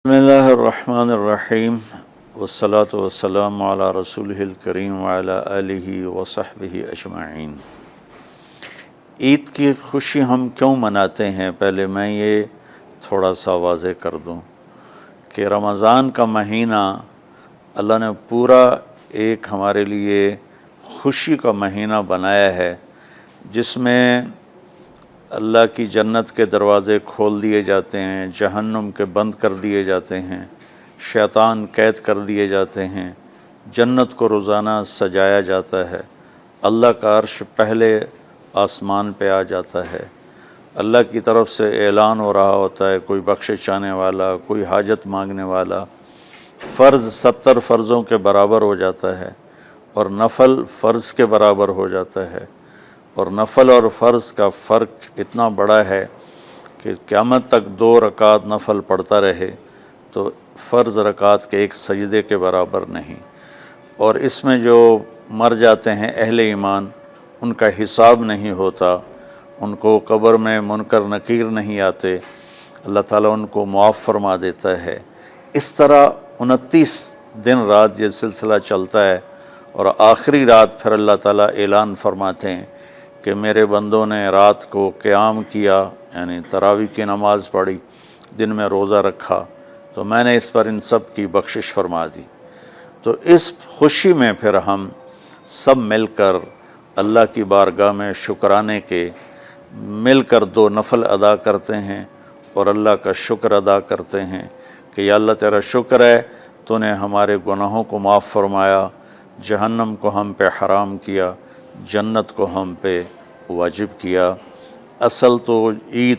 بسم اللہ الرحمن الرحیم والصلاة والسلام علی رسولہ الکریم وعلی آلہ وصحبہ اجمعین۔ عید کی خوشی ہم کیوں مناتے ہیں؟ پہلے میں یہ تھوڑا سا واضح کر دوں کہ رمضان کا مہینہ اللہ نے پورا ایک ہمارے لیے خوشی کا مہینہ بنایا ہے، جس میں اللہ کی جنت کے دروازے کھول دیے جاتے ہیں، جہنم کے بند کر دیے جاتے ہیں، شیطان قید کر دیے جاتے ہیں، جنت کو روزانہ سجایا جاتا ہے، اللہ کا عرش پہلے آسمان پہ آ جاتا ہے، اللہ کی طرف سے اعلان ہو رہا ہوتا ہے، کوئی بخشش چاہنے والا، کوئی حاجت مانگنے والا، فرض 70 فرضوں کے برابر ہو جاتا ہے اور نفل فرض کے برابر ہو جاتا ہے، اور نفل اور فرض کا فرق اتنا بڑا ہے کہ قیامت تک 2 رکعت نفل پڑھتا رہے تو فرض رکعت کے ایک سجدے کے برابر نہیں۔ اور اس میں جو مر جاتے ہیں اہل ایمان، ان کا حساب نہیں ہوتا، ان کو قبر میں منکر نکیر نہیں آتے، اللہ تعالیٰ ان کو معاف فرما دیتا ہے۔ اس طرح 29 دن رات یہ سلسلہ چلتا ہے، اور آخری رات پھر اللہ تعالیٰ اعلان فرماتے ہیں کہ میرے بندوں نے رات کو قیام کیا، یعنی تراویح کی نماز پڑھی، دن میں روزہ رکھا، تو میں نے اس پر ان سب کی بخشش فرما دی۔ تو اس خوشی میں پھر ہم سب مل کر اللہ کی بارگاہ میں شکرانے کے مل کر 2 نفل ادا کرتے ہیں اور اللہ کا شکر ادا کرتے ہیں کہ یا اللہ تیرا شکر ہے، تو نے ہمارے گناہوں کو معاف فرمایا، جہنم کو ہم پہ حرام کیا، جنت کو ہم پہ واجب کیا۔ اصل تو عید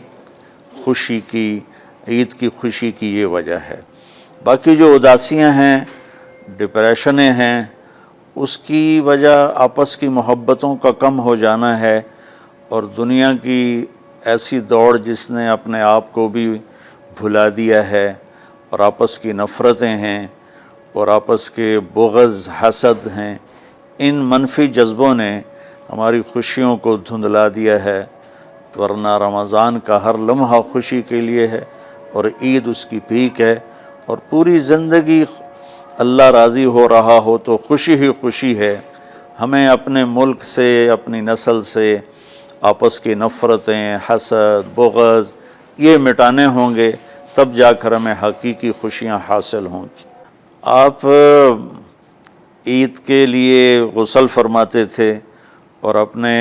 کی خوشی کی یہ وجہ ہے۔ باقی جو اداسیاں ہیں، ڈپریشنیں ہیں، اس کی وجہ آپس کی محبتوں کا کم ہو جانا ہے، اور دنیا کی ایسی دوڑ جس نے اپنے آپ کو بھی بھلا دیا ہے، اور آپس کی نفرتیں ہیں، اور آپس کے بغض حسد ہیں، ان منفی جذبوں نے ہماری خوشیوں کو دھندلا دیا ہے، ورنہ رمضان کا ہر لمحہ خوشی کے لیے ہے، اور عید اس کی پیک ہے، اور پوری زندگی اللہ راضی ہو رہا ہو تو خوشی ہی خوشی ہے۔ ہمیں اپنے ملک سے، اپنی نسل سے آپس کی نفرتیں، حسد، بغض یہ مٹانے ہوں گے، تب جا کر ہمیں حقیقی خوشیاں حاصل ہوں گی۔ آپ عید کے لیے غسل فرماتے تھے اور اپنے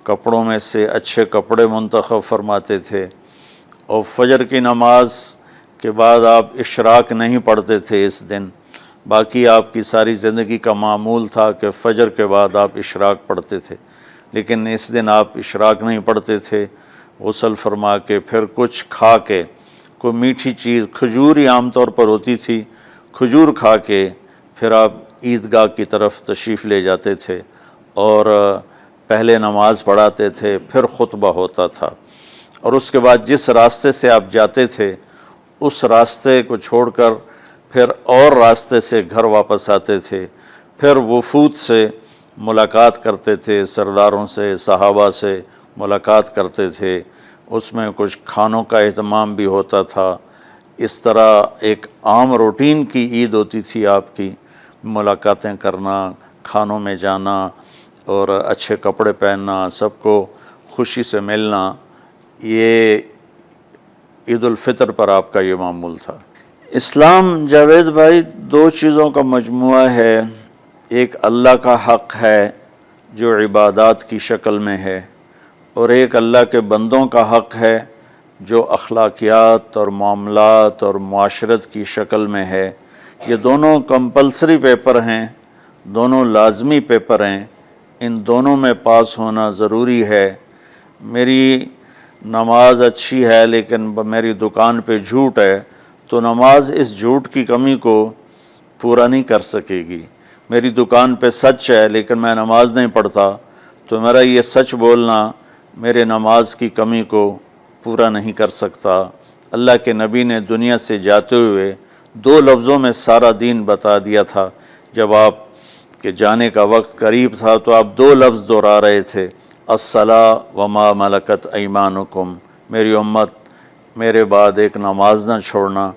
کپڑوں میں سے اچھے کپڑے منتخب فرماتے تھے، اور فجر کی نماز کے بعد آپ اشراق نہیں پڑھتے تھے اس دن۔ باقی آپ کی ساری زندگی کا معمول تھا کہ فجر کے بعد آپ اشراق پڑھتے تھے، لیکن اس دن آپ اشراق نہیں پڑھتے تھے۔ غسل فرما کے پھر کچھ کھا کے، کوئی میٹھی چیز، کھجور ہی عام طور پر ہوتی تھی، کھجور کھا کے پھر آپ عیدگاہ کی طرف تشریف لے جاتے تھے، اور پہلے نماز پڑھاتے تھے، پھر خطبہ ہوتا تھا، اور اس کے بعد جس راستے سے آپ جاتے تھے اس راستے کو چھوڑ کر پھر اور راستے سے گھر واپس آتے تھے، پھر وفود سے ملاقات کرتے تھے، سرداروں سے، صحابہ سے ملاقات کرتے تھے، اس میں کچھ کھانوں کا اہتمام بھی ہوتا تھا۔ اس طرح ایک عام روٹین کی عید ہوتی تھی آپ کی، ملاقاتیں کرنا، کھانوں میں جانا، اور اچھے کپڑے پہننا، سب کو خوشی سے ملنا۔ یہ عید الفطر پر آپ کا یہ معمول تھا۔ اسلام جاوید بھائی 2 چیزوں کا مجموعہ ہے، ایک اللہ کا حق ہے جو عبادات کی شکل میں ہے، اور ایک اللہ کے بندوں کا حق ہے جو اخلاقیات اور معاملات اور معاشرت کی شکل میں ہے۔ یہ دونوں کمپلسری پیپر ہیں، دونوں لازمی پیپر ہیں، ان دونوں میں پاس ہونا ضروری ہے۔ میری نماز اچھی ہے لیکن میری دکان پہ جھوٹ ہے، تو نماز اس جھوٹ کی کمی کو پورا نہیں کر سکے گی۔ میری دکان پہ سچ ہے لیکن میں نماز نہیں پڑھتا، تو میرا یہ سچ بولنا میرے نماز کی کمی کو پورا نہیں کر سکتا۔ اللہ کے نبی نے دنیا سے جاتے ہوئے 2 لفظوں میں سارا دین بتا دیا تھا۔ جب آپ کے جانے کا وقت قریب تھا تو آپ 2 لفظ دہرا رہے تھے، الصلاۃ وما ملکت ایمانکم، میری امت میرے بعد ایک نماز نہ چھوڑنا،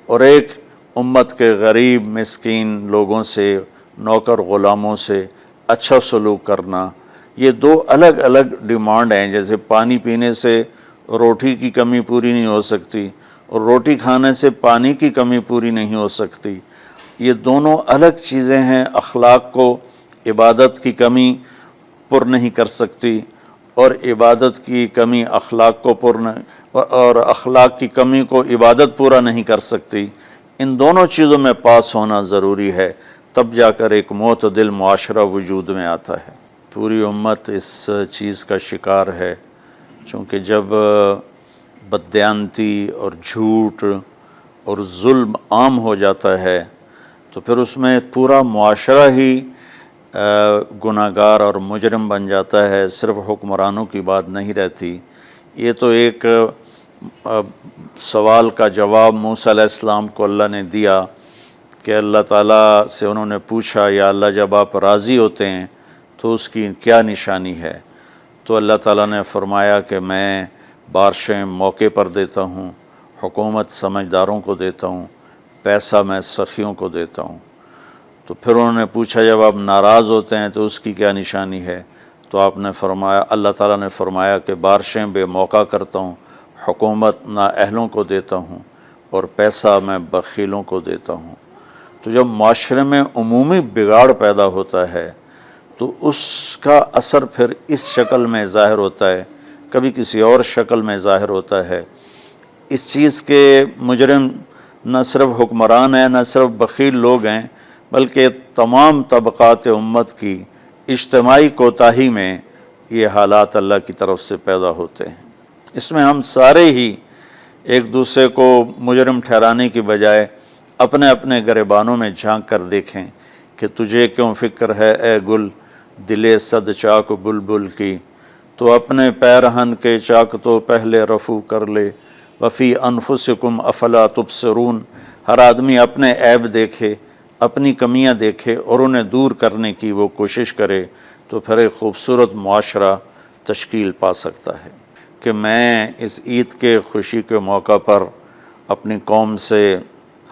اور ایک امت کے غریب مسکین لوگوں سے، نوکر غلاموں سے اچھا سلوک کرنا، یہ دو الگ الگ ڈیمانڈ ہیں۔ جیسے پانی پینے سے روٹی کی کمی پوری نہیں ہو سکتی اور روٹی کھانے سے پانی کی کمی پوری نہیں ہو سکتی، یہ دونوں الگ چیزیں ہیں۔ اخلاق کو عبادت کی کمی پر نہیں کر سکتی، اور عبادت کی کمی اخلاق کو اور اخلاق کی کمی کو عبادت پورا نہیں کر سکتی۔ ان دونوں چیزوں میں پاس ہونا ضروری ہے، تب جا کر ایک معتدل معاشرہ وجود میں آتا ہے۔ پوری امت اس چیز کا شکار ہے، چونکہ جب بددیانتی اور جھوٹ اور ظلم عام ہو جاتا ہے تو پھر اس میں پورا معاشرہ ہی گناہ گار اور مجرم بن جاتا ہے، صرف حکمرانوں کی بات نہیں رہتی۔ یہ تو ایک سوال کا جواب موسیٰ علیہ السلام کو اللہ نے دیا کہ اللہ تعالیٰ سے انہوں نے پوچھا، یا اللہ جب آپ راضی ہوتے ہیں تو اس کی کیا نشانی ہے؟ تو اللہ تعالیٰ نے فرمایا کہ میں بارشیں موقع پر دیتا ہوں، حکومت سمجھداروں کو دیتا ہوں، پیسہ میں سخیوں کو دیتا ہوں۔ تو پھر انہوں نے پوچھا جب آپ ناراض ہوتے ہیں تو اس کی کیا نشانی ہے؟ تو آپ نے فرمایا، اللہ تعالیٰ نے فرمایا کہ بارشیں بے موقع کرتا ہوں، حکومت نااہلوں کو دیتا ہوں، اور پیسہ میں بخیلوں کو دیتا ہوں۔ تو جب معاشرے میں عمومی بگاڑ پیدا ہوتا ہے تو اس کا اثر پھر اس شکل میں ظاہر ہوتا ہے، کبھی کسی اور شکل میں ظاہر ہوتا ہے۔ اس چیز کے مجرم نہ صرف حکمران ہیں، نہ صرف بخیل لوگ ہیں، بلکہ تمام طبقات امت کی اجتماعی کوتاہی میں یہ حالات اللہ کی طرف سے پیدا ہوتے ہیں۔ اس میں ہم سارے ہی ایک دوسرے کو مجرم ٹھہرانے کی بجائے اپنے اپنے گریبانوں میں جھانک کر دیکھیں کہ تجھے کیوں فکر ہے اے گل دلِ صد چاک بلبل کی، تو اپنے پیرہن کے چاک تو پہلے رفو کر لے، وفی انفسکم افلا تبصرون۔ ہر آدمی اپنے عیب دیکھے، اپنی کمیاں دیکھے اور انہیں دور کرنے کی وہ کوشش کرے، تو پھر ایک خوبصورت معاشرہ تشکیل پا سکتا ہے۔ کہ میں اس عید کے خوشی کے موقع پر اپنی قوم سے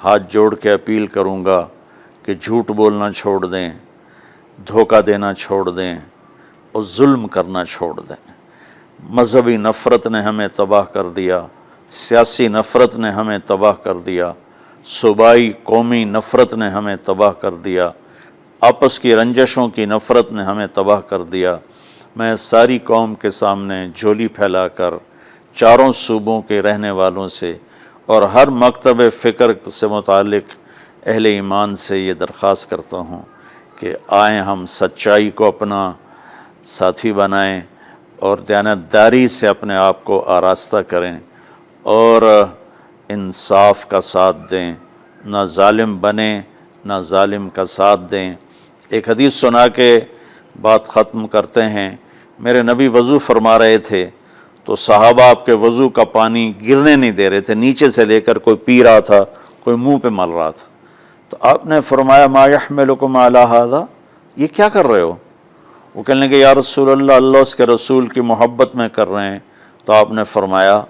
ہاتھ جوڑ کے اپیل کروں گا کہ جھوٹ بولنا چھوڑ دیں، دھوکہ دینا چھوڑ دیں اور ظلم کرنا چھوڑ دیں۔ مذہبی نفرت نے ہمیں تباہ کر دیا، سیاسی نفرت نے ہمیں تباہ کر دیا، صوبائی قومی نفرت نے ہمیں تباہ کر دیا، آپس کی رنجشوں کی نفرت نے ہمیں تباہ کر دیا۔ میں ساری قوم کے سامنے جھولی پھیلا کر چاروں صوبوں کے رہنے والوں سے اور ہر مکتب فکر سے متعلق اہل ایمان سے یہ درخواست کرتا ہوں کہ آئیں ہم سچائی کو اپنا ساتھی بنائیں اور دیانتداری سے اپنے آپ کو آراستہ کریں اور انصاف کا ساتھ دیں، نہ ظالم بنیں نہ ظالم کا ساتھ دیں۔ ایک حدیث سنا کے بات ختم کرتے ہیں۔ میرے نبی وضو فرما رہے تھے تو صحابہ آپ کے وضو کا پانی گرنے نہیں دے رہے تھے، نیچے سے لے کر کوئی پی رہا تھا، کوئی منہ پہ مل رہا تھا۔ تو آپ نے فرمایا ما یحملکم علی ھذا، یہ کیا کر رہے ہو؟ وہ کہنے لگے یا رسول اللہ، اللہ اس کے رسول کی محبت میں کر رہے ہیں۔ تو آپ نے فرمایا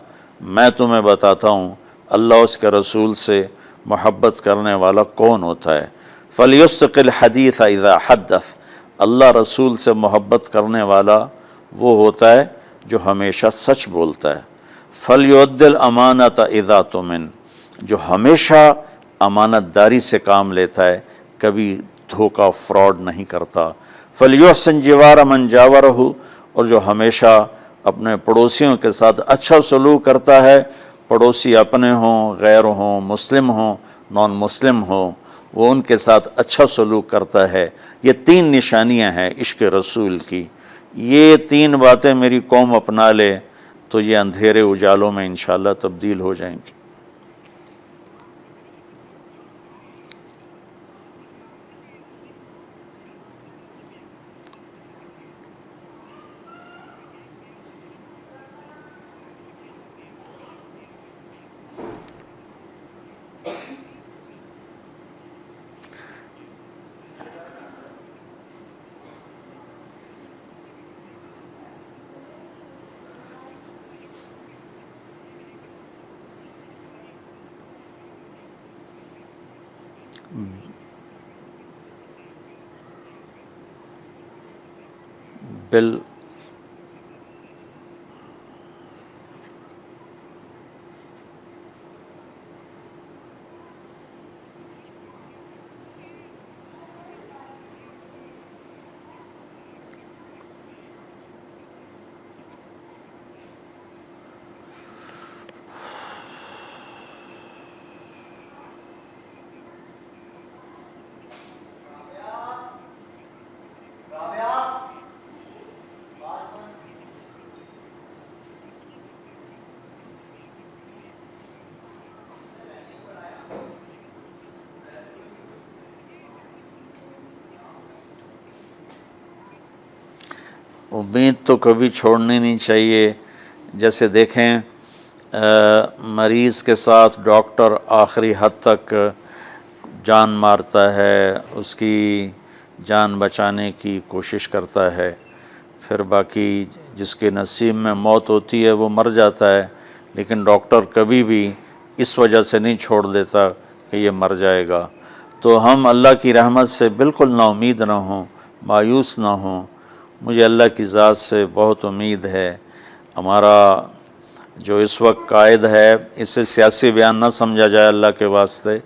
میں تمہیں بتاتا ہوں اللہ اس کے رسول سے محبت کرنے والا کون ہوتا ہے۔ فَلْيُسْتِقِ الْحَدِيثَ اِذَا حَدَّثَ، اللہ رسول سے محبت کرنے والا وہ ہوتا ہے جو ہمیشہ سچ بولتا ہے۔ فَلْيُؤَدِّ الْأَمَانَةَ اِذَا تُؤْمِنَ، جو ہمیشہ امانت داری سے کام لیتا ہے، کبھی دھوکہ فراڈ نہیں کرتا۔ فَلْيُحْسِنْ جِوَارَ مَنْ جَاوَرَهُ، اور جو ہمیشہ اپنے پڑوسیوں کے ساتھ اچھا سلوک کرتا ہے، پڑوسی اپنے ہوں، غیر ہوں، مسلم ہوں، نان مسلم ہوں، وہ ان کے ساتھ اچھا سلوک کرتا ہے۔ یہ تین نشانیاں ہیں عشق رسول کی۔ یہ تین باتیں میری قوم اپنا لے تو یہ اندھیرے اجالوں میں انشاءاللہ تبدیل ہو جائیں گی۔ بل امید تو کبھی چھوڑنی نہیں چاہیے. جیسے دیکھیں مریض کے ساتھ ڈاکٹر آخری حد تک جان مارتا ہے، اس کی جان بچانے کی کوشش کرتا ہے، پھر باقی جس کے نصیب میں موت ہوتی ہے وہ مر جاتا ہے، لیکن ڈاکٹر کبھی بھی اس وجہ سے نہیں چھوڑ دیتا کہ یہ مر جائے گا. تو ہم اللہ کی رحمت سے بالکل نا امید نہ ہوں، مایوس نہ ہوں. مجھے اللہ کی ذات سے بہت امید ہے. ہمارا جو اس وقت قائد ہے، اسے سیاسی بیان نہ سمجھا جائے اللہ کے واسطے.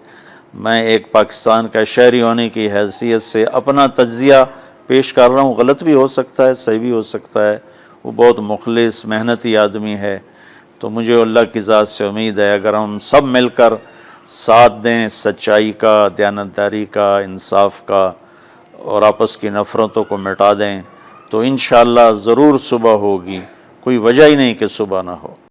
میں ایک پاکستان کا شہری ہونے کی حیثیت سے اپنا تجزیہ پیش کر رہا ہوں. غلط بھی ہو سکتا ہے، صحیح بھی ہو سکتا ہے. وہ بہت مخلص محنتی آدمی ہے. تو مجھے اللہ کی ذات سے امید ہے اگر ہم سب مل کر ساتھ دیں سچائی کا، دیانتداری کا، انصاف کا، اور آپس کی نفرتوں کو مٹا دیں، تو انشاءاللہ ضرور صبح ہوگی. کوئی وجہ ہی نہیں کہ صبح نہ ہو.